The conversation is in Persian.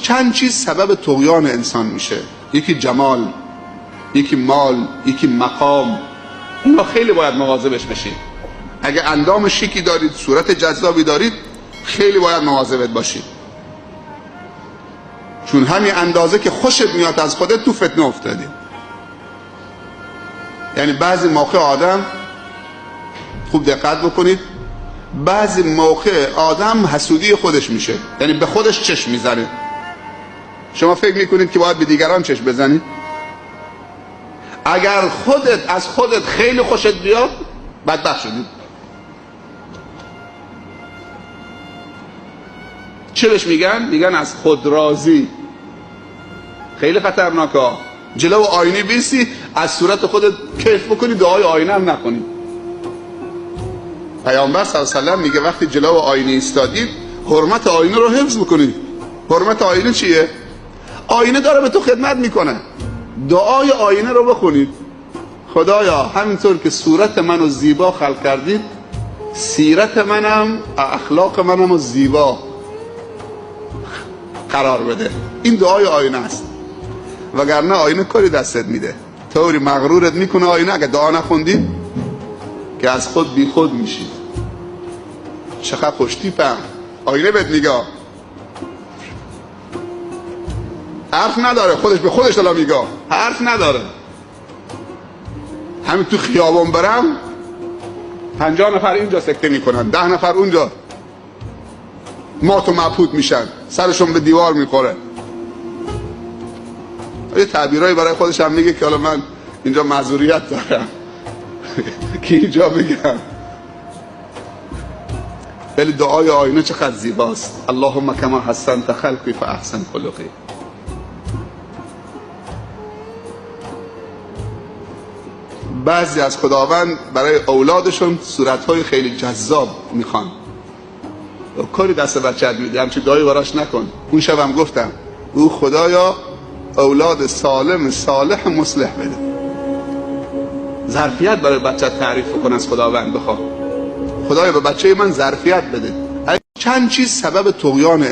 چند چیز سبب طغیان انسان میشه. یکی جمال، یکی مال، یکی مقام. اینا خیلی باید مواظبش بشید. اگه اندام شیکی دارید، صورت جذابی دارید، خیلی باید مواظبت باشید، چون همین اندازه که خوشت میاد از خودت تو فتنه افتادی. یعنی بعضی موقع آدم، خوب دقت بکنید، بعضی موقع آدم حسودی خودش میشه، یعنی به خودش چشم میزنه. شما فکر میکنید که باید به دیگران چشم بزنید؟ اگر خودت از خودت خیلی خوشت بیاد، بدبخت شدید. چه بهش میگن؟ میگن از خود راضی. خیلی خطرناکه. جلو آینه بیستی، از صورت خودت کیف بکنی، دعای آینه هم نکنی. پیامبر صلی الله علیه و سلم میگه وقتی جلو آینه ایستادید، حرمت آینه رو حفظ بکنید. حرمت آینه چیه؟ آینه داره به تو خدمت میکنه. دعای آینه رو بخونید. خدایا همینطور که صورت منو زیبا خلق کردید، سیرت منم، اخلاق منم رو زیبا قرار بده. این دعای آینه است. وگرنه آینه کاری دستت میده، طوری مغرورت میکنه آینه. اگه دعا نخوندید که از خود بی خود میشید. چقدر خوشتیپم. آینه بهت میگه، حرف نداره، خودش به خودش دلا میگه، حرف نداره. همین تو خیابان برم 50 نفر اینجا سکته میکنن، 10 نفر اونجا مات و مبهوت میشن، سرشون به دیوار میخوره. یه تعبیرایی برای خودش هم میگه که حالا من اینجا معذوریت دارم که اینجا بگم. ولی دعای آینه چقدر زیباست. اللهم کما حسنت خلقی فاحسن خلقی. بعضی از خداوند برای اولادشون صورتهای خیلی جذاب میخوان. کاری دست بچه‌ت میده، همچین دعایی براش نکن. اون شبم گفتم او خدایا اولاد سالم صالح مصلح بده. ظرفیت برای بچه‌ت تعریف کن از خداوند، بخواه خدایا به بچه من ظرفیت بده. چند چیز سبب طغیان